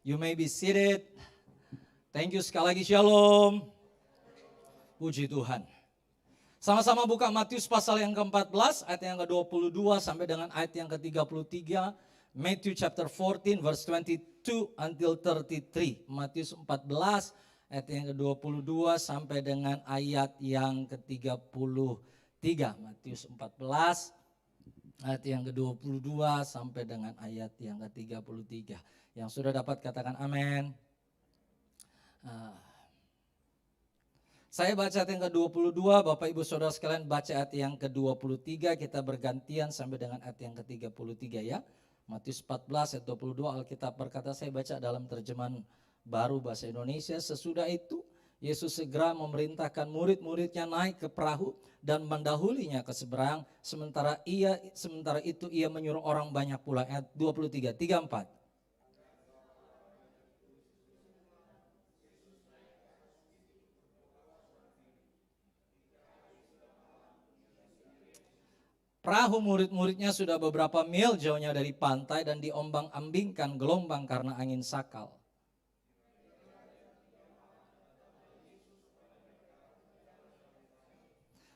You may be seated. Thank you sekali lagi, shalom. Puji Tuhan. Sama-sama buka Matius pasal yang ke-14, ayat yang ke-22 sampai dengan ayat yang ke-33. Matthew chapter 14 verse 22 until 33. Matius 14 ayat yang ke-22 sampai dengan ayat yang ke-33. Matius 14 ayat yang ke-22 sampai dengan ayat yang ke-33. Yang sudah dapat katakan amin. Saya baca ayat yang ke-22, Bapak Ibu Saudara sekalian baca ayat yang ke-23, kita bergantian sampai dengan ayat yang ke-33 ya. Matius 14 ayat 22 Alkitab berkata, saya baca dalam terjemahan baru bahasa Indonesia. Sesudah itu Yesus segera memerintahkan murid-muridnya naik ke perahu dan mendahulinya ke seberang. Sementara itu ia menyuruh orang banyak pula. Ayat 23, 34. Perahu murid-muridnya sudah beberapa mil jauhnya dari pantai dan diombang-ambingkan gelombang karena angin sakal.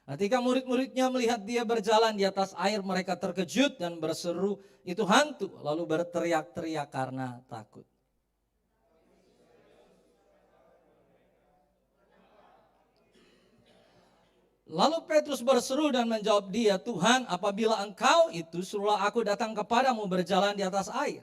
Ketika murid-muridnya melihat dia berjalan di atas air, mereka terkejut dan berseru, itu hantu, lalu berteriak-teriak karena takut. Lalu Petrus berseru dan menjawab dia, Tuhan, apabila engkau itu, suruhlah aku datang kepadamu berjalan di atas air.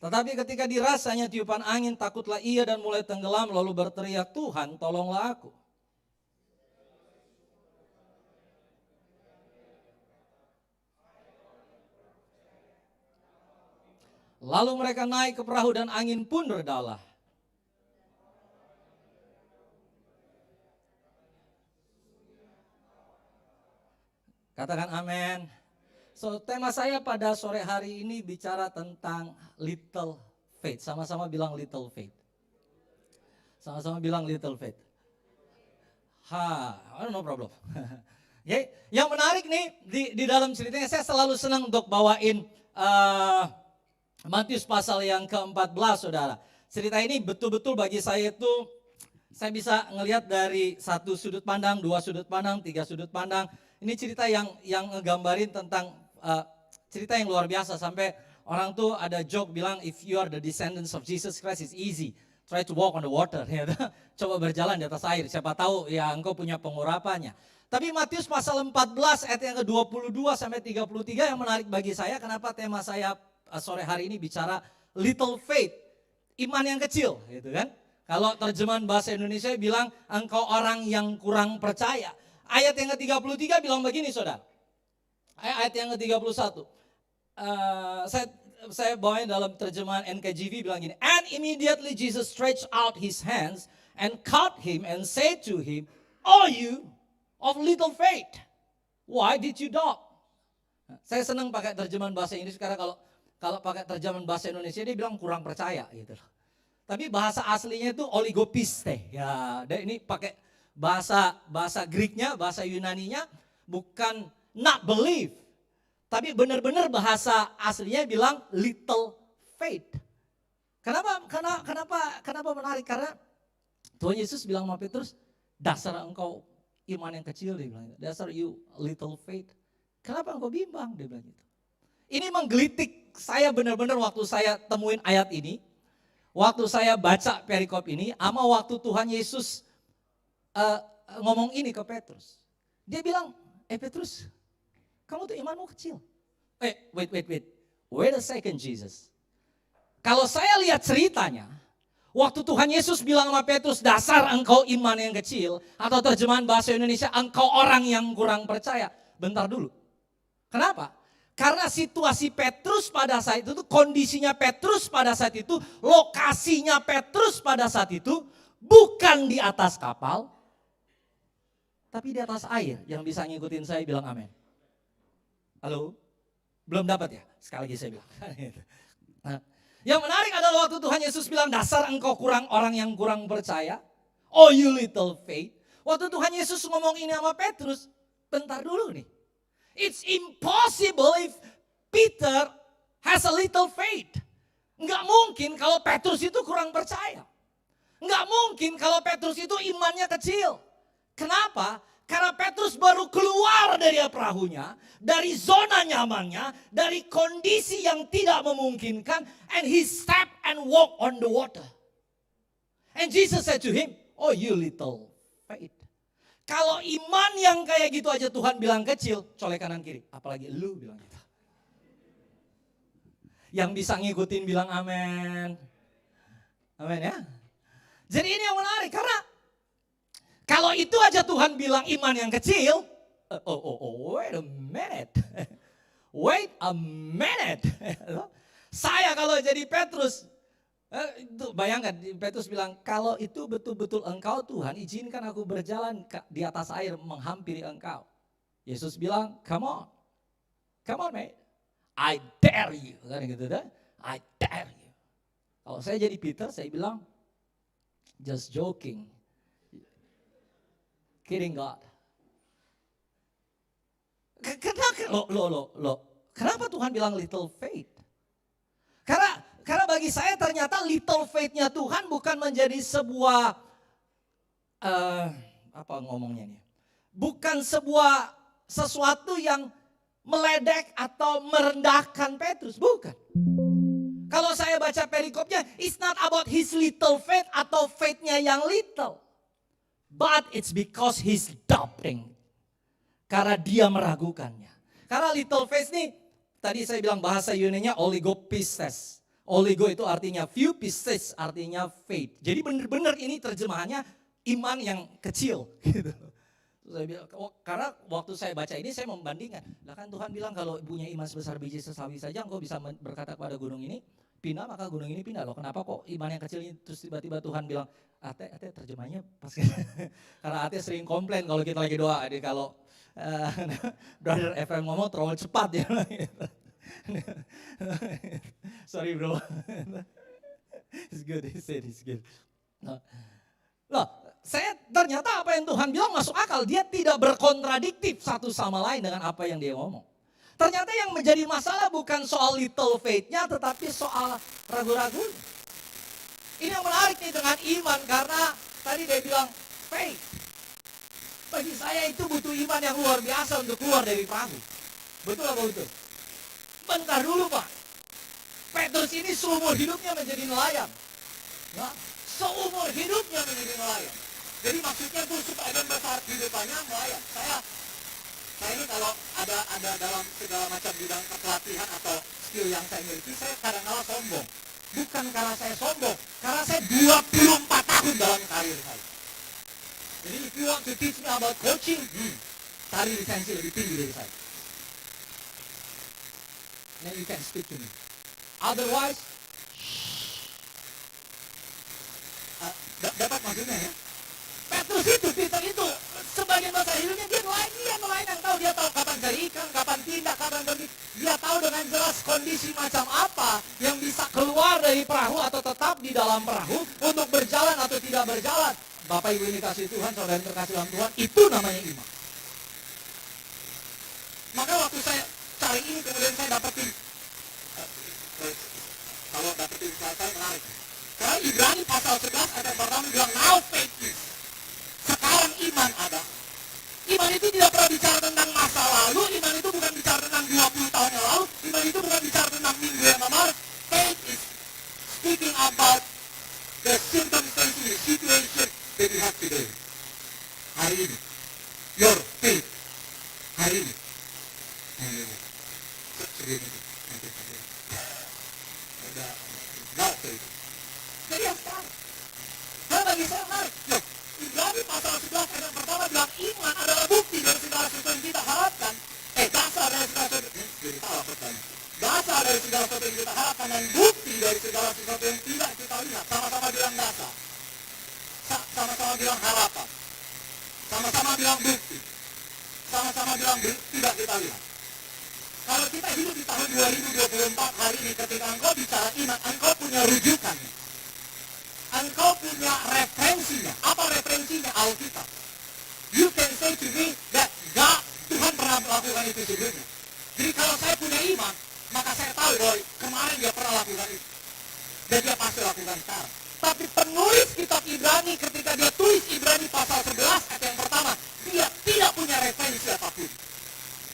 Tetapi ketika dirasanya tiupan angin, takutlah ia dan mulai tenggelam, lalu berteriak, Tuhan, tolonglah aku. Lalu mereka naik ke perahu dan angin pun redalah. Katakan amin. So, tema saya pada sore hari ini bicara tentang little faith. Sama-sama bilang little faith. Sama-sama bilang little faith. No problem. Yang menarik nih di dalam ceritanya, saya selalu senang untuk bawain Matius pasal yang ke-14, saudara. Cerita ini betul-betul bagi saya itu, saya bisa ngelihat dari satu sudut pandang, dua sudut pandang, tiga sudut pandang. Ini cerita yang ngegambarin tentang cerita yang luar biasa. Sampai orang tuh ada joke bilang, if you are the descendants of Jesus Christ, it's easy. Try to walk on the water. Coba berjalan di atas air, siapa tahu ya engkau punya pengurapannya. Tapi Matius pasal 14 ayat yang ke-22 sampai 33 yang menarik bagi saya. Kenapa tema saya sore hari ini bicara little faith, iman yang kecil, gitu kan? Kalau terjemahan bahasa Indonesia bilang engkau orang yang kurang percaya. Ayat yang ke-33 bilang begini, saudara. Ayat yang ke-31. Saya bawain dalam terjemahan NKJV bilang gini. And immediately Jesus stretched out his hands and caught him and said to him, "O you of little faith, why did you doubt?" Saya senang pakai terjemahan bahasa Inggris karena kalau pakai terjemahan bahasa Indonesia dia bilang kurang percaya gitu. Tapi bahasa aslinya itu oligopiste. Ya, dan ini pakai bahasa Greeknya, bahasa Yunaninya bukan not believe. Tapi benar-benar bahasa aslinya bilang little faith. Kenapa menarik? Karena Tuhan Yesus bilang sama Petrus, dasar engkau iman yang kecil, dia bilang. Dasar you little faith. Kenapa engkau bimbang, dia bilang gitu. Ini menggelitik saya benar-benar waktu saya temuin ayat ini. Waktu saya baca perikop ini, sama waktu Tuhan Yesus ngomong ini ke Petrus. Dia bilang, Petrus, kamu tuh imanmu kecil. Wait a second Jesus. Kalau saya lihat ceritanya, waktu Tuhan Yesus bilang sama Petrus, dasar engkau iman yang kecil. Atau terjemahan bahasa Indonesia, engkau orang yang kurang percaya. Bentar dulu. Kenapa? Karena situasi Petrus pada saat itu, kondisinya Petrus pada saat itu, lokasinya Petrus pada saat itu, bukan di atas kapal, tapi di atas air. Yang bisa ngikutin saya bilang amin. Halo? Belum dapat ya? Sekali lagi saya bilang. Nah, yang menarik adalah waktu Tuhan Yesus bilang, dasar engkau orang yang kurang percaya. Oh you little faith. Waktu Tuhan Yesus ngomong ini sama Petrus, bentar dulu nih. It's impossible if Peter has a little faith. Enggak mungkin kalau Petrus itu kurang percaya. Enggak mungkin kalau Petrus itu imannya kecil. Kenapa? Karena Petrus baru keluar dari perahunya, dari zona nyamannya, dari kondisi yang tidak memungkinkan, and he stepped and walked on the water. And Jesus said to him, "Oh, you little faith." Kalau iman yang kayak gitu aja Tuhan bilang kecil, colek kanan kiri, apalagi lu bilang gitu. Yang bisa ngikutin bilang amin. Amin ya. Jadi ini yang menarik, karena kalau itu aja Tuhan bilang iman yang kecil, wait a minute. Wait a minute. Saya kalau jadi Petrus, bayangkan Petrus bilang, kalau itu betul-betul engkau Tuhan, izinkan aku berjalan di atas air menghampiri engkau. Yesus bilang, come on mate, I dare you. Kan gitu dah, I dare you. Kalau saya jadi Peter, saya bilang, just joking. Kidding God. Kenapa Tuhan bilang little faith? Karena bagi saya ternyata little faith-nya Tuhan bukan menjadi sebuah apa ngomongnya nih? Bukan sebuah sesuatu yang meledek atau merendahkan Petrus, bukan. Kalau saya baca perikopnya, it's not about his little faith atau faith-nya yang little. But it's because he's doubting. Karena dia meragukannya. Karena little faith nih, tadi saya bilang bahasa Yunani-nya oligopistes. Oligo itu artinya few, pistes artinya faith. Jadi benar-benar ini terjemahannya iman yang kecil. Gitu. Saya bilang, karena waktu saya baca ini saya membandingkan. Lah kan Tuhan bilang kalau punya iman sebesar biji sesawi saja engkau bisa berkata kepada gunung ini, pindah maka gunung ini pindah loh. Kenapa kok iman yang kecil ini terus tiba-tiba Tuhan bilang, Ate terjemahnya pas. Karena Ate sering komplain kalau kita lagi doa. Jadi kalau Brother FM ngomong terlalu cepat ya. Sorry bro. It's good, he said it's good. Loh, saya ternyata apa yang Tuhan bilang masuk akal. Dia tidak berkontradiktif satu sama lain dengan apa yang dia ngomong. Ternyata yang menjadi masalah bukan soal little faith-nya, tetapi soal ragu-ragunya. Ini yang menarik nih dengan iman, karena tadi dia bilang faith. Bagi saya itu butuh iman yang luar biasa untuk keluar dari perahu. Betul apa betul? Bentar dulu Pak. Petrus ini seumur hidupnya menjadi nelayan. Ya, seumur hidupnya menjadi nelayan. Jadi maksudnya itu supaya dan besar kehidupannya nelayan. Saya ini kalau ada dalam segala macam bidang pelatihan atau skill yang saya miliki, saya kadang-kadang sombong. Bukan karena saya sombong, karena saya 24 tahun dalam karir saya. Jadi if you want to teach me about coaching, cari lisensi lebih tinggi dari saya. Then you can speak to me. Otherwise, dapat maksudnya ya. Petrus itu, Peter itu, sebagian masa hidupnya dia nelayan yang tahu. Dia tahu kapan cari ikan, kapan tindak, kapan pergi. Dia tahu dengan jelas kondisi macam apa yang bisa keluar dari perahu atau tetap di dalam perahu untuk berjalan atau tidak berjalan. Bapak Ibu ini kasih Tuhan, saudara yang terkasih dalam Tuhan, itu namanya iman. Maka waktu saya cari ini, kemudian saya dapetin. Kalau dapetin saya menarik. Karena Ibrani pasal 11 ayat pertama bilang, now faith is. Sekarang iman ada. Iman itu tidak pernah bicara tentang masa lalu, iman itu bukan bicara tentang 20 tahun yang lalu, iman itu bukan bicara tentang minggu yang lalu. Faith is speaking about the circumstances, the situation that you have today. Hari ini. Your faith. Hari ini. Segini. Udah. Now faith. Jadi yang sekarang. Karena bagi saya menarik. Loh, Ibrani pasal 11 ayat pertama bilang iman adalah bukti dari segala sesuatu yang kita harapkan. Dasar dari segala sesuatu. Jadi salah pertanyaan. Dasar dari segala sesuatu yang kita harapkan dan bukti dari segala sesuatu yang tidak kita lihat. Sama-sama bilang dasar. Sama-sama bilang harapan. Sama-sama bilang bukti. Sama-sama bilang tidak kita lihat. Kalau kita hidup di tahun 2024 hari ini, ketika engkau bicara iman, engkau punya rujukan. Engkau punya referensinya. Apa referensinya? Alkitab. You can say to me that God, Tuhan pernah melakukan melakukan itu sebelumnya. Jadi kalau saya punya iman, maka saya tahu bahwa kemarin dia pernah lakukan itu. Dan dia pasti lakukan sekarang. Tapi penulis kitab Ibrani ketika dia tulis Ibrani pasal 11 ayat yang pertama, dia tidak punya referensi apapun.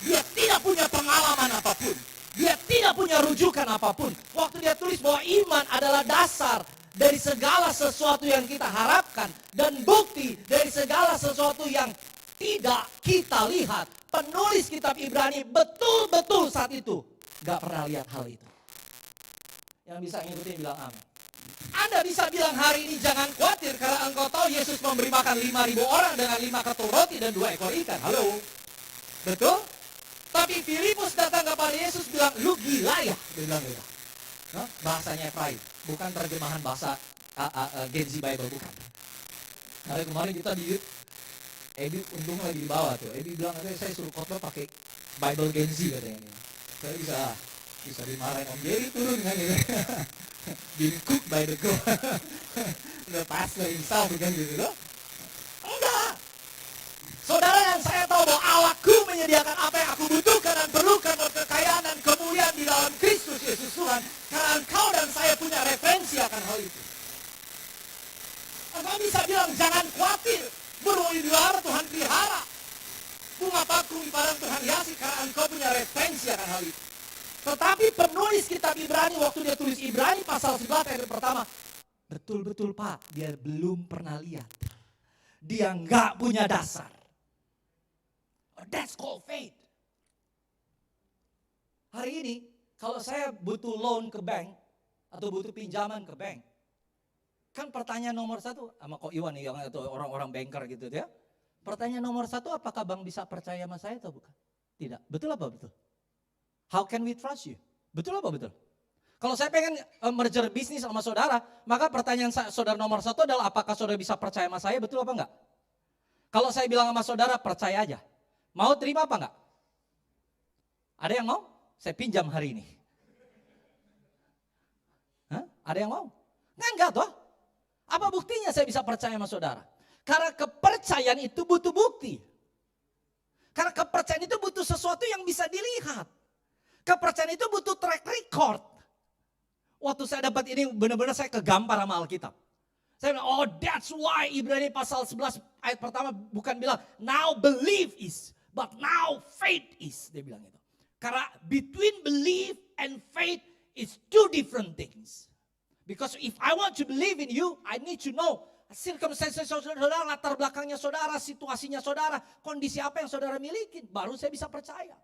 Dia tidak punya pengalaman apapun. Dia tidak punya rujukan apapun. Waktu dia tulis bahwa iman adalah dasar dari segala sesuatu yang kita harapkan dan bukti dari segala sesuatu yang tidak kita lihat. Penulis kitab Ibrani betul-betul saat itu gak pernah lihat hal itu. Yang bisa ngikutin bilang amin. Anda bisa bilang hari ini jangan khawatir karena engkau tahu Yesus memberi makan 5.000 orang dengan 5 ketul roti dan 2 ekor ikan. Halo? Betul? Tapi Filipus datang kepada Yesus bilang, lu gila ya? Dia bilang gitu. Bahasanya Efraim, bukan terjemahan bahasa Gen Z Bible, bukan. Hari kemarin kita di Ebi untung lagi di bawah tuh. Ebi bilang, saya suruh khotbah pakai Bible Gen Z katanya ini. Saya bisa dimarahin Om Jerry turun kan gitu. Being cooked by the God. Udah pastor himself kan gitu loh. Enggak. Saudara, yang saya tahu bahwa Allahku menyediakan apa yang aku butuhkan dan perlukan untuk kekayaan dan kemuliaan di dalam Kristus Yesus Tuhan. Karena engkau dan saya punya referensi akan hal itu. Engkau bisa bilang jangan khawatir. Burung dipelihara Tuhan pelihara. Bunga bakung di padang Tuhan hiasi karena engkau punya referensi akan hal itu. Tetapi penulis kitab Ibrani waktu dia tulis Ibrani pasal 11 ayat pertama. Betul-betul Pak, dia belum pernah lihat. Dia nggak punya dasar. That's called faith. Hari ini kalau saya butuh loan ke bank atau butuh pinjaman ke bank, kan pertanyaan nomor 1 sama Ko Iwan nih, atau orang-orang banker gitu ya. Pertanyaan nomor 1, apakah bank bisa percaya sama saya atau bukan? Tidak. Betul apa betul? How can we trust you? Betul apa betul? Kalau saya pengen merger bisnis sama saudara, maka pertanyaan saudara nomor 1 adalah apakah saudara bisa percaya sama saya, betul apa enggak? Kalau saya bilang sama saudara, percaya aja. Mau terima apa enggak? Ada yang mau? Saya pinjam hari ini. Hah? Ada yang mau? Enggak toh. Apa buktinya saya bisa percaya sama saudara? Karena kepercayaan itu butuh bukti. Karena kepercayaan itu butuh sesuatu yang bisa dilihat. Kepercayaan itu butuh track record. Waktu saya dapat ini benar-benar saya kegampar sama Alkitab. Saya bilang, oh that's why Ibrani pasal 11 ayat pertama bukan bilang, now belief is, but now faith is. Dia bilang itu. Karena between belief and faith is two different things. Because if I want to believe in you, I need to know circumstances saudara, latar belakangnya saudara, situasinya saudara, kondisi apa yang saudara miliki, baru saya bisa percaya.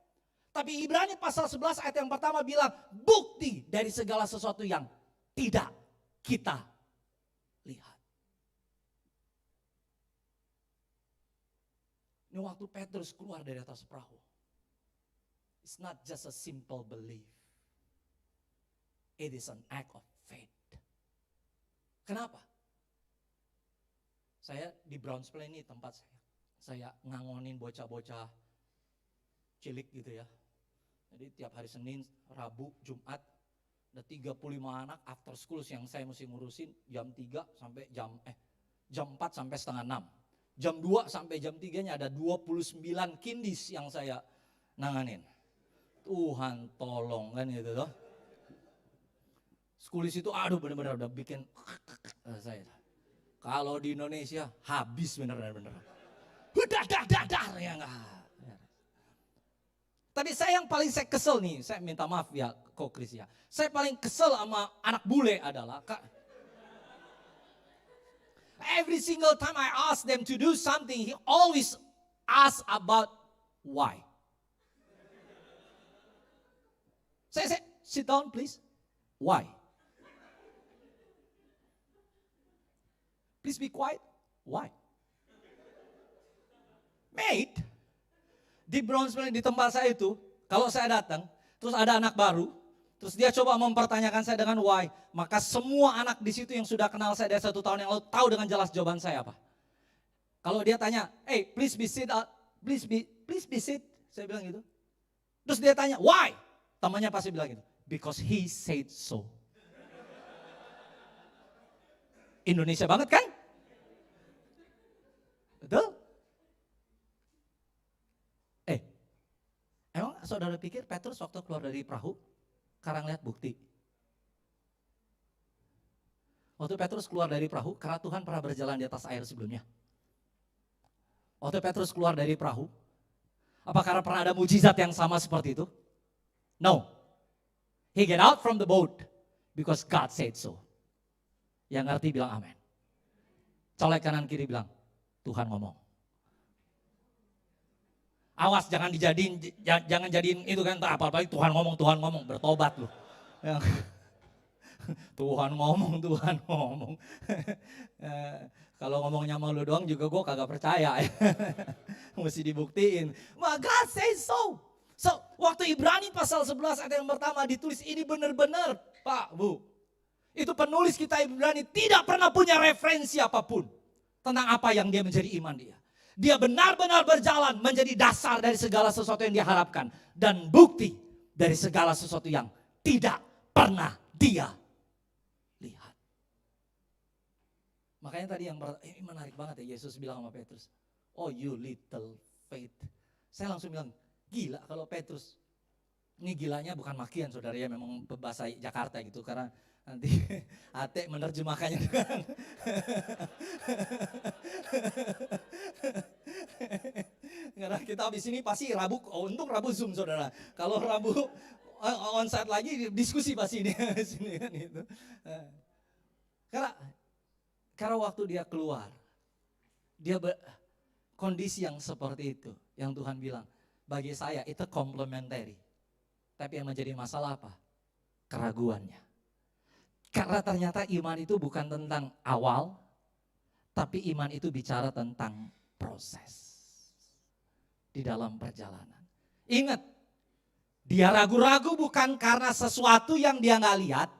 Tapi Ibrani pasal 11 ayat yang pertama bilang, bukti dari segala sesuatu yang tidak kita lihat. Ini waktu Petrus keluar dari atas perahu. It's not just a simple belief. It is an act of faith. Kenapa? Saya di Brownsville ini tempat saya ngangonin bocah-bocah cilik gitu ya. Jadi tiap hari Senin, Rabu, Jumat ada 35 anak after school yang saya mesti ngurusin jam 3 sampai jam 4 sampai setengah 6. Jam 2 sampai jam 3-nya ada 29 kindis yang saya nanganin. Tuhan tolong kan gitu loh. Schoolis itu aduh benar-benar udah bikin saya. Kalau di Indonesia habis benar-benar. Udah ya enggak. Tapi saya yang paling saya kesel nih, saya minta maaf ya Ko Kris ya. Saya paling kesel sama anak bule adalah every single time I ask them to do something, he always ask about why. Saya say, sit down please. Why? Please be quiet. Why? Mate, di Brownsville di tempat saya itu, kalau saya datang, terus ada anak baru, terus dia coba mempertanyakan saya dengan why, maka semua anak di situ yang sudah kenal saya dari 1 tahun yang lalu tahu dengan jelas jawaban saya apa. Kalau dia tanya, hey please be sit, please be sit, saya bilang gitu. Terus dia tanya, why? Temannya pasti bilang gitu, because he said so. Indonesia banget kan? Betul? saudara pikir Petrus waktu keluar dari perahu, karena lihat bukti? Waktu Petrus keluar dari perahu, karena Tuhan pernah berjalan di atas air sebelumnya. Waktu Petrus keluar dari perahu, apa karena pernah ada mujizat yang sama seperti itu? No. He get out from the boat because God said so. Yang ngerti bilang amin. Colek kanan kiri bilang, Tuhan ngomong. Awas jangan jadiin itu kan, apalagi Tuhan ngomong, bertobat lu. Tuhan ngomong. Kalau ngomongnya sama lu doang juga gue kagak percaya. Mesti dibuktiin. God says so. So, waktu Ibrani pasal 11 ayat yang pertama ditulis ini benar-benar, Pak, Bu. Itu penulis kita Ibrani tidak pernah punya referensi apapun tentang apa yang dia menjadi iman dia. Dia benar-benar berjalan menjadi dasar dari segala sesuatu yang dia harapkan. Dan bukti dari segala sesuatu yang tidak pernah dia lihat. Makanya tadi yang ini menarik banget ya, Yesus bilang sama Petrus, oh you little faith. Saya langsung bilang, gila kalau Petrus. Ini gilanya bukan makian saudara ya, memang bahasa Jakarta gitu. Karena nanti Ate menerjemahkannya dengan karena kita habis ini pasti Rabu, untung Rabu Zoom saudara. Kalau Rabu onsite lagi diskusi pasti ini sini kan itu. Karena waktu dia keluar, dia kondisi yang seperti itu, yang Tuhan bilang, bagi saya itu complementary. Tapi yang menjadi masalah apa? Keraguannya. Karena ternyata iman itu bukan tentang awal, tapi iman itu bicara tentang proses di dalam perjalanan. Ingat, dia ragu-ragu bukan karena sesuatu yang dia nggak lihat.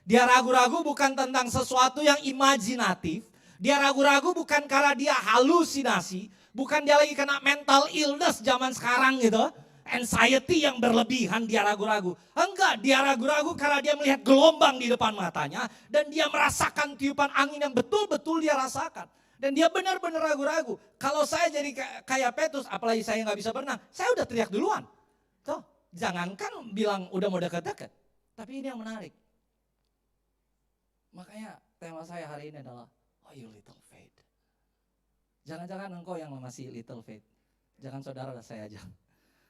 Dia ragu-ragu bukan tentang sesuatu yang imajinatif. Dia ragu-ragu bukan karena dia halusinasi. Bukan dia lagi kena mental illness zaman sekarang gitu. Anxiety yang berlebihan, dia ragu-ragu. Enggak, dia ragu-ragu karena dia melihat gelombang di depan matanya. Dan dia merasakan tiupan angin yang betul-betul dia rasakan. Dan dia benar-benar ragu-ragu. Kalau saya jadi kayak Petrus, apalagi saya nggak bisa berenang, saya udah teriak duluan. Tuh, jangankan bilang udah mau deket-deket. Tapi ini yang menarik. Makanya tema saya hari ini adalah, oh you little faith. Jangan-jangan engkau yang masih little faith. Jangan saudara, saya aja.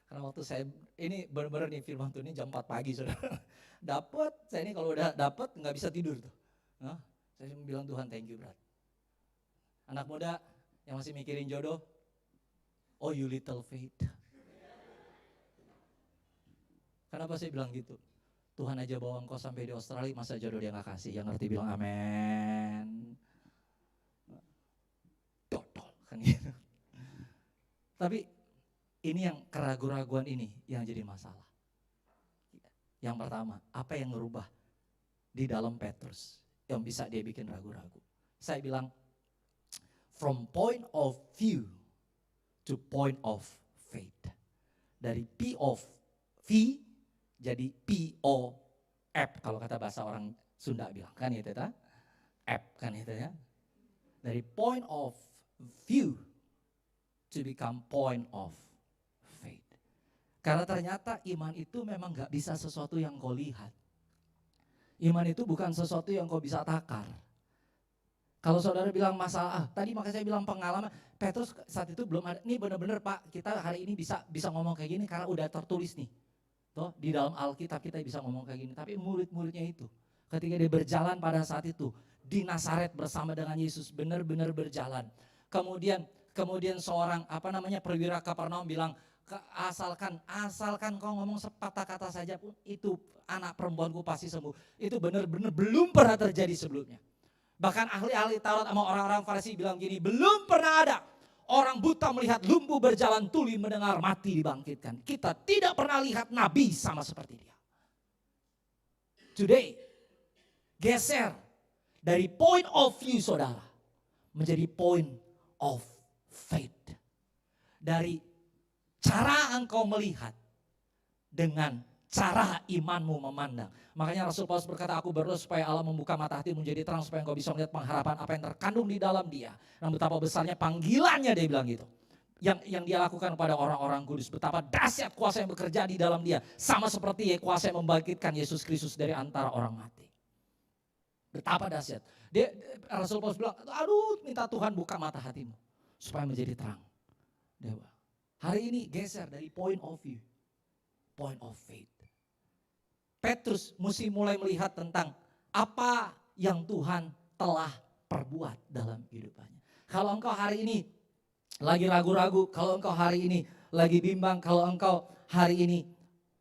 Karena waktu saya, ini benar-benar nih firman Tuhan ini jam 4 pagi saudara. Dapat, saya ini kalau udah dapat nggak bisa tidur tuh. Nah, saya bilang Tuhan thank you berat. Anak muda yang masih mikirin jodoh, oh you little faith. Kenapa saya bilang gitu? Tuhan aja bawa engkau sampai di Australia, masa jodoh dia gak kasih? Yang ngerti bilang amin. Dodol kan gitu. Tapi ini yang keraguan-raguan ini yang jadi masalah. Yang pertama, apa yang ngerubah di dalam Petrus yang bisa dia bikin ragu-ragu? Saya bilang, from point of view to point of faith. Dari P of V jadi P-O-F kalau kata bahasa orang Sunda bilang. Kan itu ya? F kan itu ya. Dari point of view to become point of faith. Karena ternyata iman itu memang gak bisa sesuatu yang kau lihat. Iman itu bukan sesuatu yang kau bisa takar. Kalau saudara bilang masalah, tadi makanya saya bilang pengalaman, Petrus saat itu belum ada, ini benar-benar Pak, kita hari ini bisa ngomong kayak gini karena udah tertulis nih. Tuh, di dalam Alkitab kita bisa ngomong kayak gini, tapi murid-muridnya itu, ketika dia berjalan pada saat itu, di Nazaret bersama dengan Yesus, benar-benar berjalan. Kemudian seorang, perwira Kapernaum bilang, asalkan kau ngomong sepatah kata saja pun, itu anak perempuanku pasti sembuh. Itu benar-benar belum pernah terjadi sebelumnya. Bahkan ahli-ahli Taurat sama orang-orang Farisi bilang gini, belum pernah ada orang buta melihat, lumpuh berjalan, tuli mendengar, mati dibangkitkan. Kita tidak pernah lihat nabi sama seperti dia. Today, geser dari point of view saudara, menjadi point of faith. Dari cara engkau melihat dengan cara imanmu memandang. Makanya Rasul Paulus berkata, aku berdoa supaya Allah membuka mata hatimu menjadi terang supaya engkau bisa melihat pengharapan apa yang terkandung di dalam dia. Dan betapa besarnya panggilannya, dia bilang gitu. yang dia lakukan pada orang-orang kudus. Betapa dahsyat kuasa yang bekerja di dalam dia. Sama seperti kuasa yang membangkitkan Yesus Kristus dari antara orang mati. Betapa dahsyat. Rasul Paulus bilang, aduh minta Tuhan buka mata hatimu. Supaya menjadi terang. Dewa. Hari ini geser dari point of view. Point of faith. Petrus mesti mulai melihat tentang apa yang Tuhan telah perbuat dalam kehidupannya. Kalau engkau hari ini lagi ragu-ragu, kalau engkau hari ini lagi bimbang, kalau engkau hari ini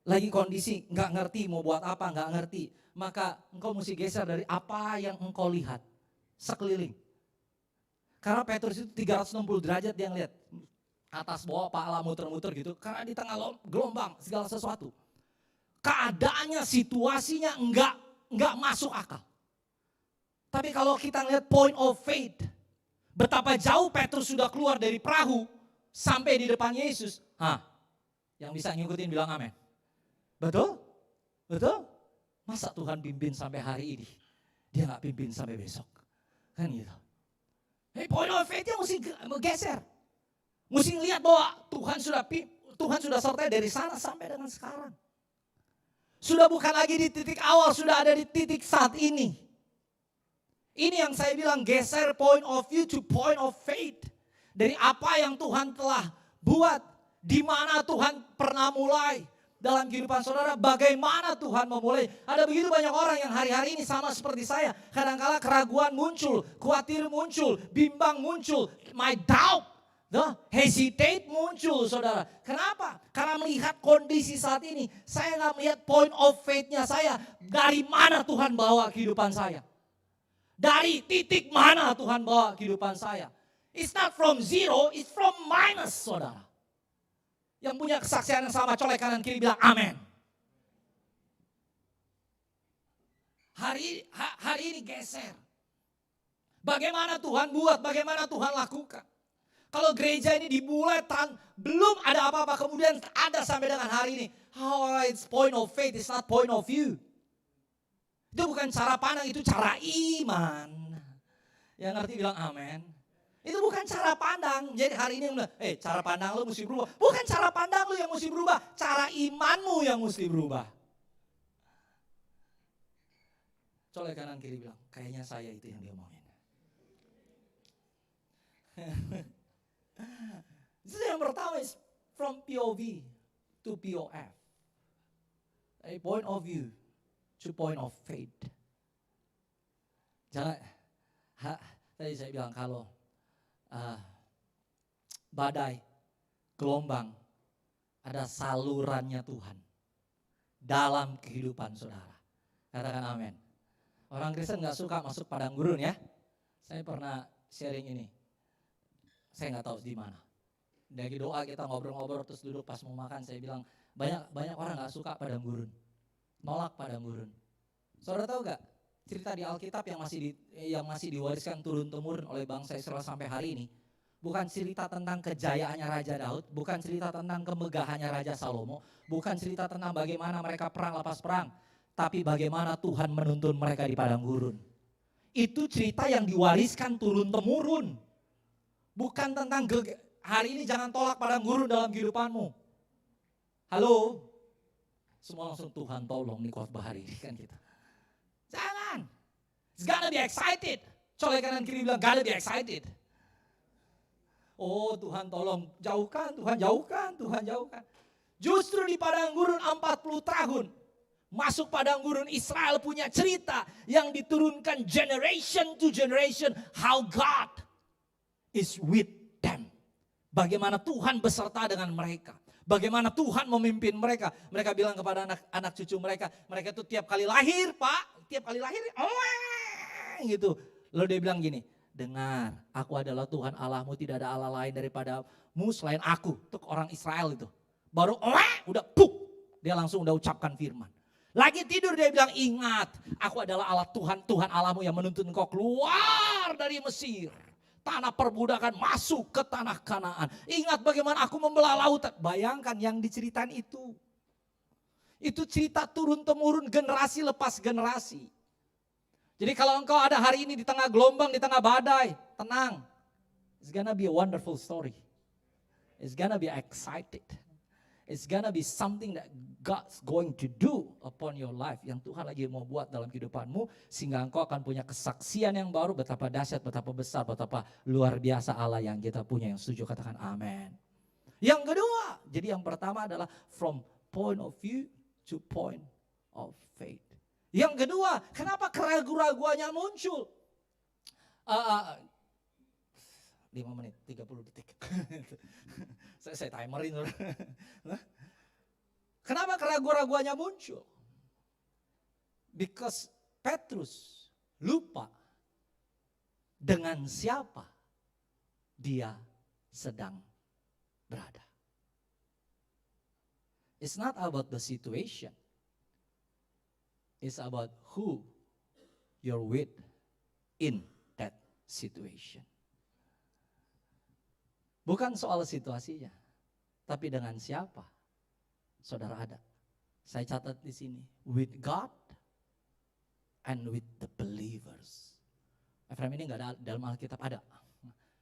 lagi kondisi nggak ngerti mau buat apa, nggak ngerti, maka engkau mesti geser dari apa yang engkau lihat sekeliling. Karena Petrus itu 360 derajat dia ngeliat, atas bawah pala muter-muter gitu, karena di tengah gelombang segala sesuatu. Keadaannya, situasinya enggak masuk akal. Tapi kalau kita lihat point of faith, betapa jauh Petrus sudah keluar dari perahu sampai di depan Yesus. Yang bisa ngikutin bilang amin. Betul? Betul? Masa Tuhan pimpin sampai hari ini, dia gak pimpin sampai besok. Kan gitu. Point of faith-nya mesti geser. Mesti lihat bahwa Tuhan sudah sertai dari sana sampai dengan sekarang. Sudah bukan lagi di titik awal, sudah ada di titik saat ini. Ini yang saya bilang geser point of view to point of faith. Dari apa yang Tuhan telah buat, di mana Tuhan pernah mulai dalam kehidupan saudara, bagaimana Tuhan memulai. Ada begitu banyak orang yang hari-hari ini sama seperti saya. Kadang-kala keraguan muncul, khawatir muncul, bimbang muncul, my doubt, hesitate muncul saudara. Kenapa? Karena melihat kondisi saat ini, saya gak melihat point of faith-nya saya. Dari mana Tuhan bawa kehidupan saya. Dari titik mana Tuhan bawa kehidupan saya. It's not from zero, it's from minus saudara. Yang punya kesaksian yang sama, colek kanan kiri bilang amin. Hari ini geser. Bagaimana Tuhan buat, bagaimana Tuhan lakukan. Kalau gereja ini dimulai belum ada apa-apa, kemudian ada sampai dengan hari ini. It's point of faith, it's not point of view. Itu bukan cara pandang, itu cara iman. Yang ngerti bilang amin. Itu bukan cara pandang. Jadi hari ini cara pandang lu mesti berubah. Bukan cara pandang lu yang mesti berubah. Cara imanmu yang mesti berubah. Colek kanan kiri bilang, kayaknya saya itu yang diomongin. Itu yang pertama is from POV to POF. A point of view to point of faith. Jangan, tadi saya bilang kalau badai, gelombang, ada salurannya Tuhan dalam kehidupan saudara. Katakan amin. Orang Kristen gak suka masuk padang gurun ya. Saya pernah sharing ini. Saya gak tahu di mana. Dari doa kita ngobrol-ngobrol terus duduk pas mau makan, saya bilang banyak orang gak suka padang gurun. Nolak padang gurun. Saudara tahu gak cerita di Alkitab yang masih diwariskan turun-temurun oleh bangsa Israel sampai hari ini? Bukan cerita tentang kejayaannya Raja Daud, bukan cerita tentang kemegahannya Raja Salomo, bukan cerita tentang bagaimana mereka perang lepas perang, tapi bagaimana Tuhan menuntun mereka di padang gurun. Itu cerita yang diwariskan turun-temurun. Bukan tentang hari ini jangan tolak padang gurun dalam kehidupanmu. Halo? Semua langsung Tuhan tolong nih khotbah hari ini kan kita. Jangan. It's gotta be excited. Colek kanan kiri bilang gotta be excited. Oh Tuhan tolong jauhkan, Tuhan jauhkan, Tuhan jauhkan. Justru di padang gurun 40 tahun. Masuk padang gurun Israel punya cerita yang diturunkan generation to generation. How God is with them. Bagaimana Tuhan beserta dengan mereka. Bagaimana Tuhan memimpin mereka. Mereka bilang kepada anak cucu mereka. Mereka tuh tiap kali lahir Pak. Tiap kali lahir gitu. Lalu dia bilang gini. Dengar, aku adalah Tuhan Allahmu. Tidak ada Allah lain daripadamu selain aku. Itu orang Israel itu. Baru udah puk. Dia langsung udah ucapkan firman. Lagi tidur dia bilang ingat. Aku adalah Allah Tuhan Allahmu yang menuntun engkau keluar dari Mesir. Tanah perbudakan masuk ke tanah Kanaan. Ingat bagaimana aku membelah lautan. Bayangkan yang diceritain itu. Itu cerita turun-temurun generasi lepas generasi. Jadi kalau engkau ada hari ini di tengah gelombang, di tengah badai, tenang. It's gonna be a wonderful story. It's gonna be excited. It's gonna be something that God's going to do upon your life. Yang Tuhan lagi mau buat dalam kehidupanmu. Sehingga engkau akan punya kesaksian yang baru. Betapa dahsyat, betapa besar, betapa luar biasa Allah yang kita punya. Yang setuju katakan amin. Yang kedua, jadi yang pertama adalah from point of view to point of faith. Yang kedua, kenapa keraguan-raguannya muncul? 5 menit, 30 detik. saya timerin. Kenapa keraguan-raguannya muncul? Because Petrus lupa dengan siapa dia sedang berada. It's not about the situation. It's about who you're with in that situation. Bukan soal situasinya, tapi dengan siapa saudara ada. Saya catat di sini, with God and with the believers. Efraim ini nggak ada dalam Alkitab, ada.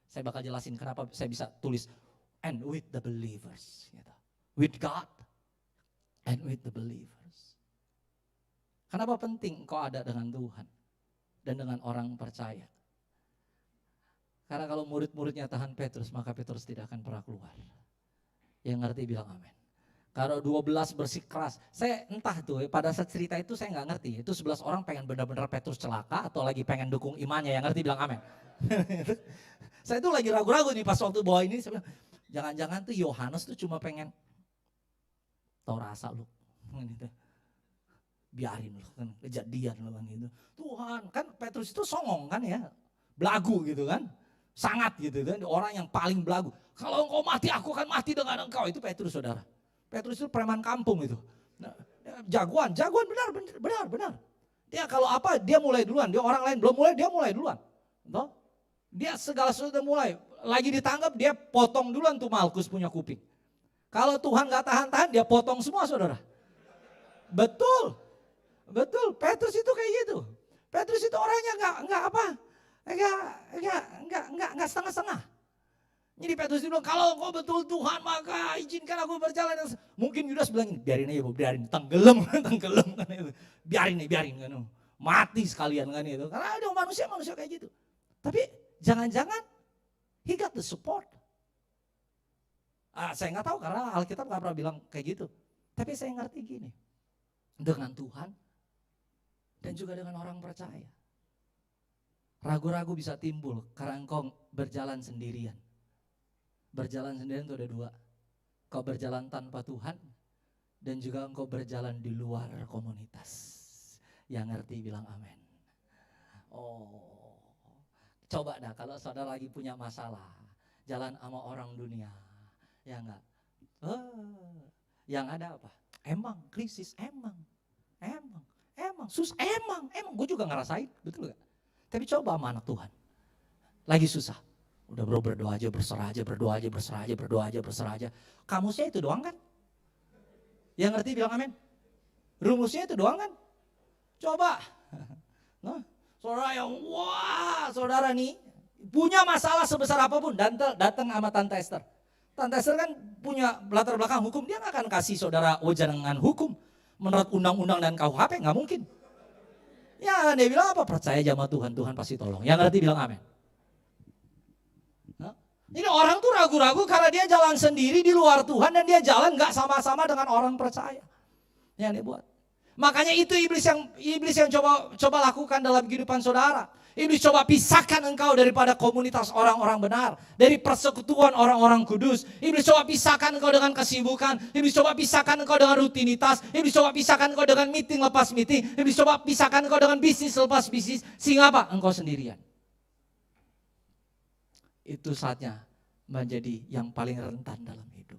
Saya bakal jelasin kenapa saya bisa tulis and with the believers. Gitu. With God and with the believers. Kenapa penting kau ada dengan Tuhan dan dengan orang percaya? Karena kalau murid-muridnya tahan Petrus, maka Petrus tidak akan pernah keluar. Yang ngerti bilang amin. Kalau 12 bersikeras, saya entah tuh pada saat cerita itu saya nggak ngerti. Itu 11 orang pengen benar-benar Petrus celaka atau lagi pengen dukung imannya, yang ngerti bilang amin. Saya tuh lagi ragu-ragu nih pas waktu bawa ini, saya bilang, jangan-jangan tuh Yohanes tuh cuma pengen tahu rasa lu. Gitu. Biarin lu kan kejadian lu kan gitu. Tuhan, kan Petrus itu songong kan ya. Belagu gitu kan. Sangat gitu kan, orang yang paling belagu. Kalau engkau mati, aku akan mati dengan engkau. Itu Petrus, saudara. Petrus itu preman kampung itu. Nah, jagoan benar. Dia kalau apa, dia mulai duluan. Dia orang lain belum mulai, dia mulai duluan. Tuh? Dia segala sesuatu mulai. Lagi ditangkap, dia potong duluan tuh Malkus punya kuping. Kalau Tuhan gak tahan-tahan, dia potong semua, saudara. Betul. Petrus itu kayak gitu. Petrus itu orangnya enggak setengah-setengah. Jadi Petrus bilang, kalau engkau betul Tuhan maka izinkan aku berjalan. Mungkin Yudas bilang, biarin aja, biarin, tenggelam kan itu. Biarin kan. Mati sekalian kan itu. Karena ada manusia kayak gitu. Tapi jangan-jangan he got the support. Saya nggak tahu karena Alkitab nggak pernah bilang kayak gitu. Tapi saya ngerti gini, dengan Tuhan dan juga dengan orang percaya. Ragu-ragu bisa timbul karena engkau berjalan sendirian. Berjalan sendirian itu ada dua. Kau berjalan tanpa Tuhan dan juga engkau berjalan di luar komunitas. Yang ngerti bilang amin. Oh, coba dah kalau saudara lagi punya masalah, jalan sama orang dunia, ya enggak? Yang ada apa? Emang krisis, emang, susah, emang, gue juga ngerasain, betul gak? Tapi coba sama anak Tuhan, lagi susah, udah bro berdoa aja, berserah aja. Kamusnya itu doang kan? Yang ngerti bilang amin. Rumusnya itu doang kan? Coba, nah, saudara yang saudara nih punya masalah sebesar apapun, datang sama Tante Esther. Tante Esther kan punya latar belakang hukum, dia gak akan kasih saudara wejangan hukum menurut undang-undang dan KUHP, gak mungkin. Ya dia bilang apa? Percaya aja sama Tuhan, Tuhan pasti tolong. Yang ngerti bilang amin. Nah, ini orang tuh ragu-ragu karena dia jalan sendiri di luar Tuhan dan dia jalan gak sama-sama dengan orang percaya. Yang dia buat. Makanya itu iblis yang coba lakukan dalam kehidupan saudara. Iblis coba pisahkan engkau daripada komunitas orang-orang benar. Dari persekutuan orang-orang kudus. Iblis coba pisahkan engkau dengan kesibukan. Iblis coba pisahkan engkau dengan rutinitas. Iblis coba pisahkan engkau dengan meeting lepas meeting. Iblis coba pisahkan engkau dengan bisnis lepas bisnis. Sehingga apa? Engkau sendirian. Itu saatnya menjadi yang paling rentan dalam hidup.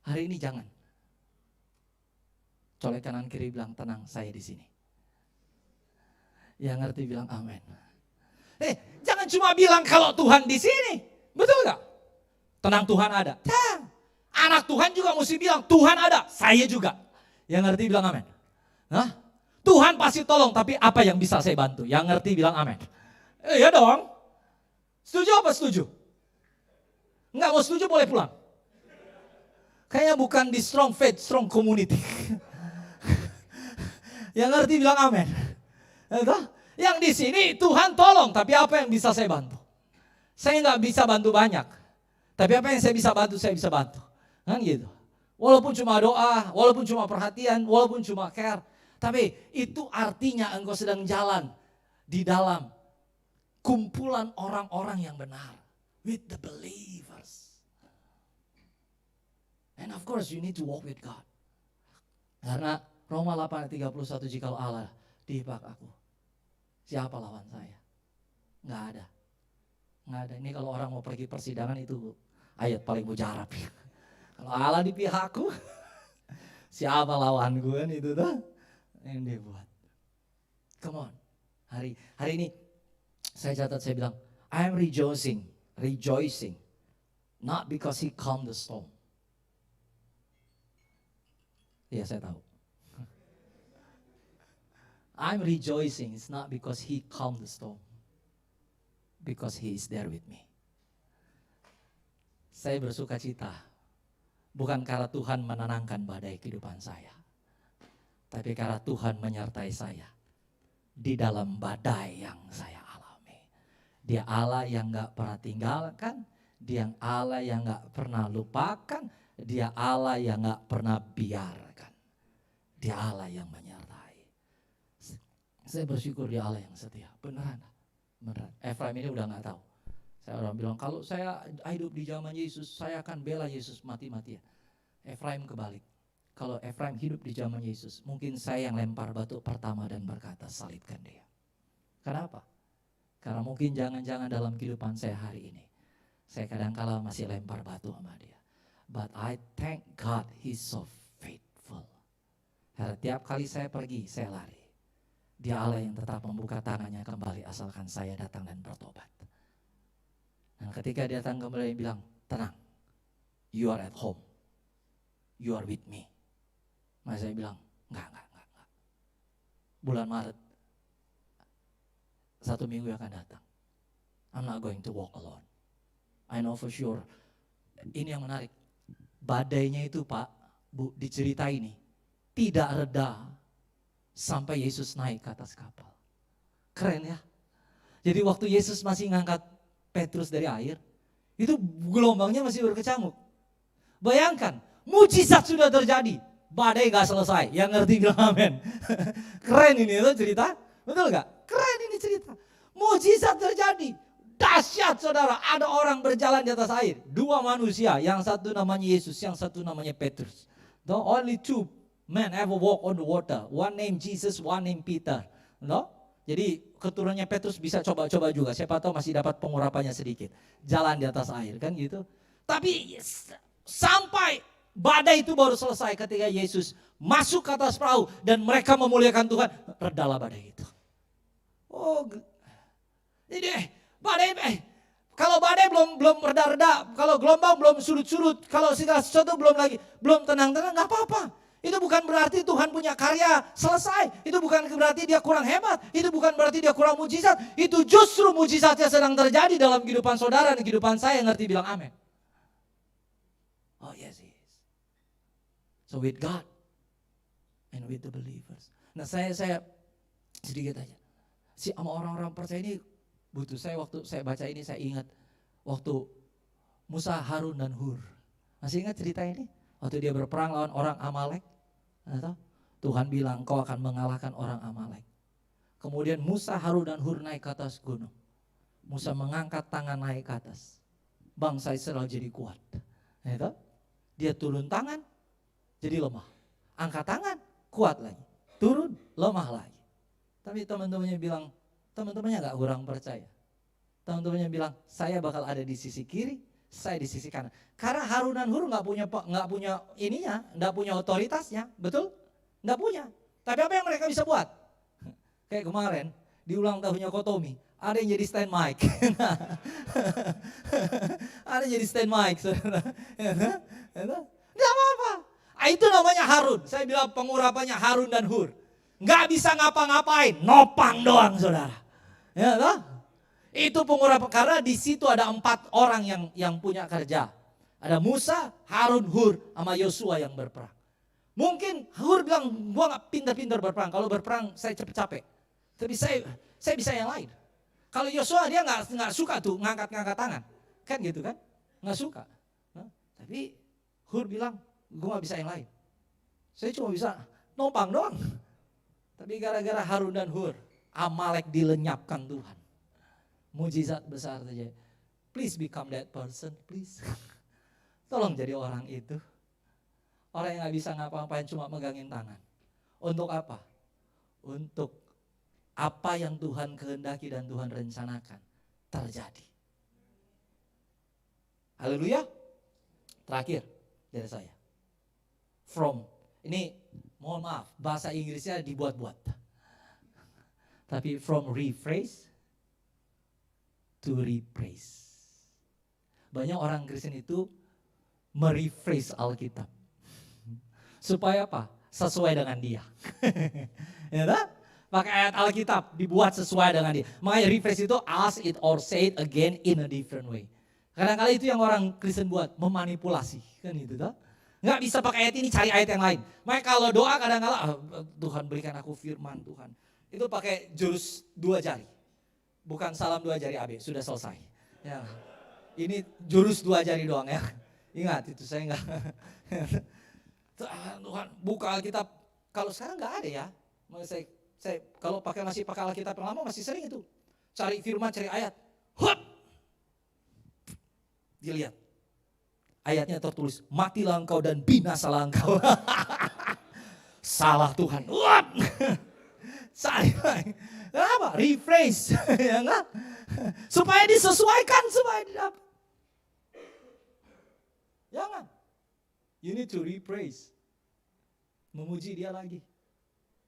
Hari ini jangan. Colek kanan kiri bilang, tenang, saya di sini. Yang ngerti bilang amin. Jangan cuma bilang kalau Tuhan di sini. Betul gak? Tenang, Tuhan ada. Anak Tuhan juga mesti bilang Tuhan ada, saya juga. Yang ngerti bilang amin. Hah? Tuhan pasti tolong, tapi apa yang bisa saya bantu? Yang ngerti bilang amin. Iya dong. Setuju apa setuju? Nggak mau setuju boleh pulang. Kayaknya bukan di strong faith, strong community. Yang ngerti bilang amin. Yang di sini Tuhan tolong, tapi apa yang bisa saya bantu? Saya nggak bisa bantu banyak, tapi apa yang saya bisa bantu, saya bisa bantu. Kan gitu. Walaupun cuma doa, walaupun cuma perhatian, walaupun cuma care. Tapi itu artinya engkau sedang jalan di dalam kumpulan orang-orang yang benar. With the believers. And of course you need to walk with God. Karena Roma 8:31, jikalau Allah di pihak aku, siapa lawan saya? Nggak ada. Nggak ada. Ini kalau orang mau pergi persidangan itu ayat paling mujarab. Kalau Allah di pihakku, siapa lawan gue itu tuh? Yang dia buat. Come on. Hari ini saya catat, saya bilang, I am rejoicing. Not because he calmed the storm. Ya, saya tahu. I'm rejoicing, it's not because he calmed the storm. Because he is there with me. Saya bersuka cita. Bukan karena Tuhan menenangkan badai kehidupan saya. Tapi karena Tuhan menyertai saya. Di dalam badai yang saya alami. Dia Allah yang gak pernah tinggalkan. Dia Allah yang gak pernah lupakan. Dia Allah yang gak pernah biarkan. Dia Allah yang menyertai. Saya bersyukur dia Allah yang setia. Beneran. Efraim ini udah gak tahu. Saya orang bilang, kalau saya hidup di zaman Yesus, saya akan bela Yesus mati-matian. Efraim kebalik. Kalau Efraim hidup di zaman Yesus, mungkin saya yang lempar batu pertama dan berkata, salibkan dia. Kenapa? Karena mungkin jangan-jangan dalam kehidupan saya hari ini, saya kadang-kala masih lempar batu sama dia. But I thank God he's so faithful. Karena tiap kali saya pergi, saya lari. Dia Allah yang tetap membuka tangannya kembali asalkan saya datang dan bertobat. Dan ketika dia datang kembali, dia bilang, tenang, you are at home. You are with me. Maka saya bilang, enggak. Bulan Maret, 1 minggu yang akan datang, I'm not going to walk alone. I know for sure. Ini yang menarik. Badainya itu Pak, Bu, di cerita ini tidak reda sampai Yesus naik ke atas kapal. Keren ya. Jadi waktu Yesus masih ngangkat Petrus dari air, itu gelombangnya masih berkecamuk. Bayangkan, mujizat sudah terjadi, badai gak selesai. Yang ngerti bilang amin. Keren ini itu cerita, betul gak? Keren ini cerita. Mujizat terjadi, dahsyat saudara. Ada orang berjalan di atas air, 2 manusia, yang satu namanya Yesus, yang satu namanya Petrus. The only 2 men ever walk on the water. One named Jesus, one named Peter. No? Jadi keturunannya Petrus bisa coba-coba juga. Siapa tahu masih dapat pengurapannya sedikit. Jalan di atas air kan gitu. Tapi sampai badai itu baru selesai ketika Yesus masuk ke atas perahu dan mereka memuliakan Tuhan. Redalah badai itu. Oh, jadi kalau badai belum reda-reda, kalau gelombang belum surut-surut, kalau segala sesuatu belum tenang-tenang, nggak apa-apa. Itu bukan berarti Tuhan punya karya selesai. Itu bukan berarti dia kurang hebat. Itu bukan berarti dia kurang mujizat. Itu justru mujizatnya sedang terjadi dalam kehidupan saudara dan kehidupan saya. Ngerti bilang amin. Oh yes, yes. So with God and with the believers. Nah saya sedikit aja. Sama orang-orang percaya ini butuh. Waktu saya baca ini saya ingat waktu Musa, Harun dan Hur. Masih ingat cerita ini? Waktu dia berperang lawan orang Amalek, Tuhan bilang kau akan mengalahkan orang Amalek. Kemudian Musa, Harun dan Hur naik ke atas gunung. Musa mengangkat tangan naik ke atas. Bangsa Israel jadi kuat. Dia turun tangan, jadi lemah. Angkat tangan, kuat lagi. Turun, lemah lagi. Tapi teman-temannya bilang, teman-temannya gak kurang percaya. Teman-temannya bilang, saya bakal ada di sisi kiri, saya di sisi kanan. Karena Harun dan Hur nggak punya ininya, nggak punya otoritasnya, betul? Nggak punya. Tapi apa yang mereka bisa buat? Kayak kemarin di ulang tahunnya Kotomi, ada yang jadi stand mic. Ada yang jadi stand mic, saudara. Nggak apa-apa. Itu namanya Harun. Saya bilang pengurapannya Harun dan Hur. Nggak bisa ngapa-ngapain, nopang doang, saudara. Ya, toh? Itu pengurapan karena di situ ada 4 orang yang punya kerja. Ada Musa, Harun, Hur, sama Yosua yang berperang. Mungkin Hur bilang, gua gak pintar-pintar berperang. Kalau berperang saya capek-capek. Tapi saya bisa yang lain. Kalau Yosua dia nggak suka tuh ngangkat-ngangkat tangan. Kan gitu kan? Nggak suka. Nah, tapi Hur bilang, gua gak bisa yang lain. Saya cuma bisa numpang doang. Tapi gara-gara Harun dan Hur, Amalek dilenyapkan Tuhan. Mujizat besar terjadi. Please become that person, please. Tolong jadi orang itu. Orang yang gak bisa ngapa-ngapain cuma megangin tangan. Untuk apa? Untuk apa yang Tuhan kehendaki dan Tuhan rencanakan terjadi. Haleluya. Terakhir dari saya. From, ini mohon maaf, bahasa Inggrisnya dibuat-buat. Tapi from rephrase to rephrase. Banyak orang Kristen itu merephrase Alkitab. Supaya apa? Sesuai dengan dia. Ya tak? Pakai ayat Alkitab dibuat sesuai dengan dia. Makanya rephrase itu ask it or say it again in a different way. Kadang-kadang itu yang orang Kristen buat, memanipulasi. Kan gitu tak? Nggak bisa pakai ayat ini, cari ayat yang lain. Makanya kalau doa kadang-kadang, Tuhan berikan aku firman Tuhan. Itu pakai jurus 2 jari. Bukan salam 2 jari AB, sudah selesai. Ya. Ini jurus 2 jari doang ya. Ingat itu saya enggak. Tuhan buka Alkitab. Kalau sekarang enggak ada ya. Saya kalau masih pakai Alkitab yang lama masih sering itu. Cari firman, cari ayat. Hop. Dilihat. Ayatnya tertulis, matilah engkau dan binasalah engkau. Salah Tuhan. Hop. Apa? Rephrase. Ya enggak? Supaya disesuaikan, supaya didapat. Jangan. You need to rephrase. Memuji dia lagi.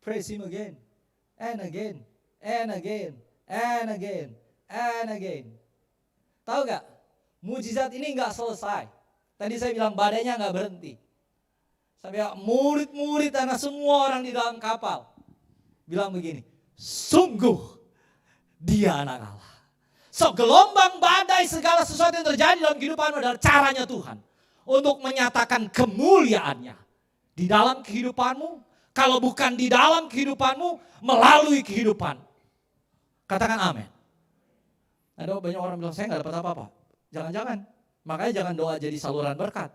Praise him again. And again. And again. And again. And again. Tahu gak? Mujizat ini gak selesai. Tadi saya bilang badainya gak berhenti. Saya bilang murid-murid anak semua orang di dalam kapal. Bilang begini. Sungguh dia anak Allah. So gelombang, badai, segala sesuatu yang terjadi dalam kehidupanmu adalah caranya Tuhan. Untuk menyatakan kemuliaannya. Di dalam kehidupanmu. Kalau bukan di dalam kehidupanmu, melalui kehidupan. Katakan amin. Ada banyak orang bilang, saya gak dapat apa-apa. Jangan-jangan. Makanya jangan doa jadi saluran berkat.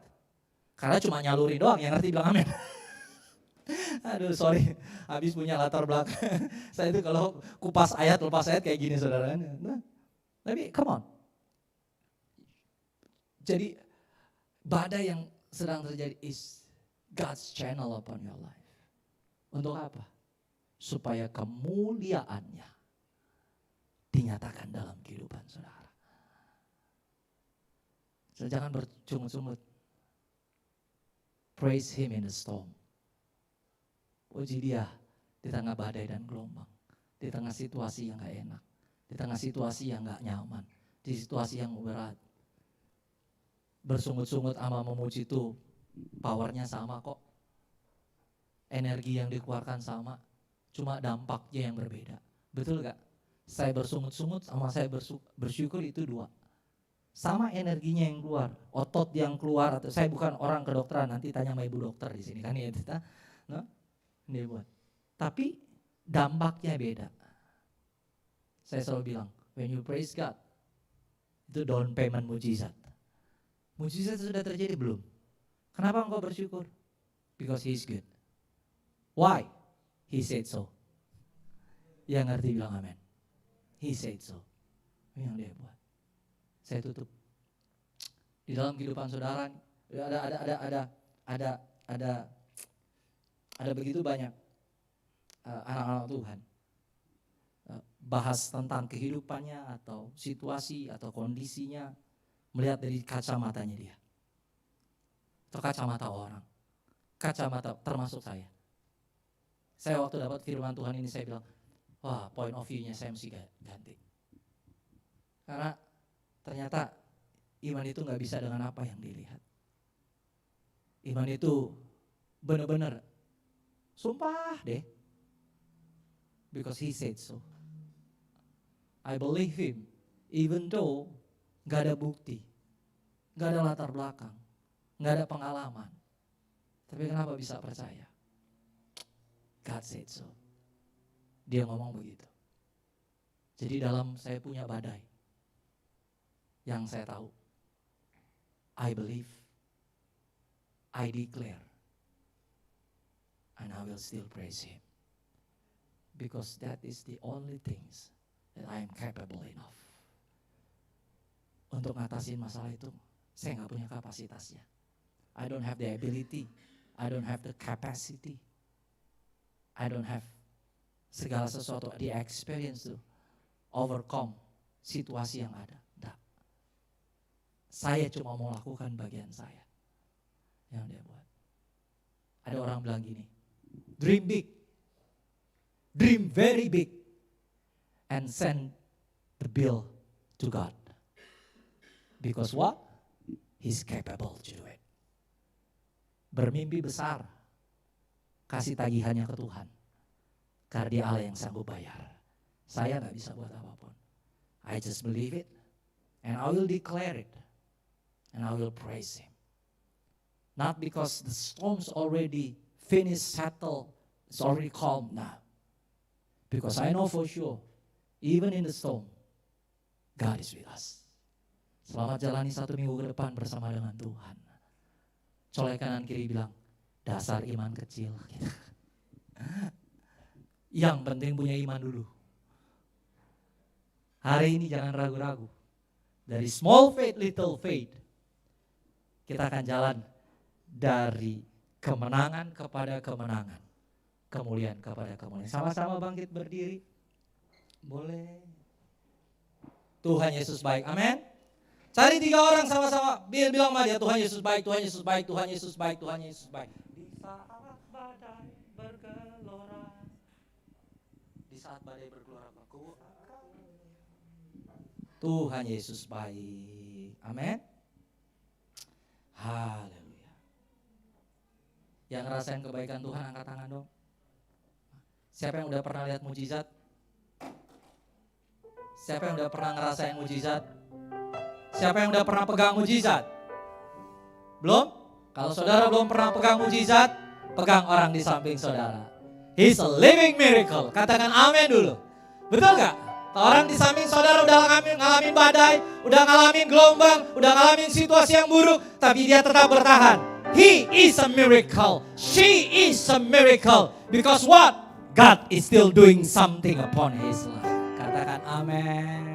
Karena cuma nyalurin doang, yang ngerti bilang amin. Aduh sorry, habis punya latar belakang. Saya itu kalau kupas ayat, lepas ayat kayak gini saudara. Nah, tapi come on. Jadi badai yang sedang terjadi is God's channel upon your life. Untuk apa? Supaya kemuliaannya dinyatakan dalam kehidupan saudara. So, jangan bersungut-sungut. Praise him in the storm. Puji dia di tengah badai dan gelombang. Di tengah situasi yang gak enak. Di tengah situasi yang gak nyaman. Di situasi yang berat. Bersungut-sungut sama memuji itu powernya sama kok. Energi yang dikeluarkan sama. Cuma dampaknya yang berbeda. Betul gak? Saya bersungut-sungut sama saya bersyukur itu 2. Sama energinya yang keluar. Otot yang keluar. Atau saya bukan orang kedokteran. Nanti tanya sama ibu dokter di sini kan ya. No? Dia buat. Tapi dampaknya beda. Saya selalu bilang, when you praise God, itu down payment mujizat. Mujizat sudah terjadi belum? Kenapa engkau bersyukur? Because he is good. Why? He said so. Yang ngerti bilang amin. He said so. Yang dia buat. Saya tutup. Di dalam kehidupan saudara ada begitu banyak anak-anak Tuhan bahas tentang kehidupannya atau situasi atau kondisinya melihat dari kacamatanya dia. Atau kacamata orang. Kacamata termasuk saya. Saya waktu dapat firman Tuhan ini saya bilang, wah point of view-nya saya mesti ganti. Karena ternyata iman itu gak bisa dengan apa yang dilihat. Iman itu benar-benar sumpah deh. Because he said so. I believe him Even though gak ada bukti, gak ada latar belakang, gak ada pengalaman. Tapi kenapa bisa percaya? God said so. Dia ngomong begitu. Jadi dalam saya punya badai, yang saya tahu, I believe, I declare, and I will still praise Him. Because that is the only things that I am capable enough. Untuk ngatasin masalah itu, saya gak punya kapasitasnya. I don't have the ability, I don't have the capacity, I don't have segala sesuatu, the experience to overcome situasi yang ada. Enggak. Saya cuma mau lakukan bagian saya yang dia buat. Ada orang bilang gini, dream big, dream very big, and send the bill to God. Because what? He's capable to do it. Bermimpi besar, kasih tagihannya ke Tuhan. Karena dia Allah yang sanggup bayar. Saya gak bisa buat apapun. I just believe it, and I will declare it, and I will praise Him. Not because the storm's already finished, settled, it's already calm now. Because I know for sure, even in the storm, God is with us. Selamat jalani 1 minggu ke depan bersama dengan Tuhan. Colek kanan kiri bilang, dasar iman kecil. Yang penting punya iman dulu. Hari ini jangan ragu-ragu. Dari small faith, little faith, kita akan jalan dari kemenangan kepada kemenangan, kemuliaan kepada kemuliaan. Sama-sama bangkit berdiri. Boleh. Tuhan Yesus baik. Amin. Cari 3 orang sama-sama. Bilang sama dia, Tuhan Yesus baik, Tuhan Yesus baik, Tuhan Yesus baik, Tuhan Yesus baik. Di saat badai bergelora. Di saat badai bergelora, Tuhan Yesus baik. Amin. Haleluya. Yang ngerasain kebaikan Tuhan angkat tangan dong. Siapa yang udah pernah lihat mujizat? Siapa yang udah pernah ngerasain mujizat? Siapa yang udah pernah pegang mujizat? Belum? Kalau saudara belum pernah pegang mujizat, pegang orang di samping saudara. He's a living miracle. Katakan amin dulu. Betul gak? Orang di samping saudara udah ngalamin badai, udah ngalamin gelombang, udah ngalamin situasi yang buruk, tapi dia tetap bertahan. He is a miracle. She is a miracle. Because what? God is still doing something upon his life. Katakan amin.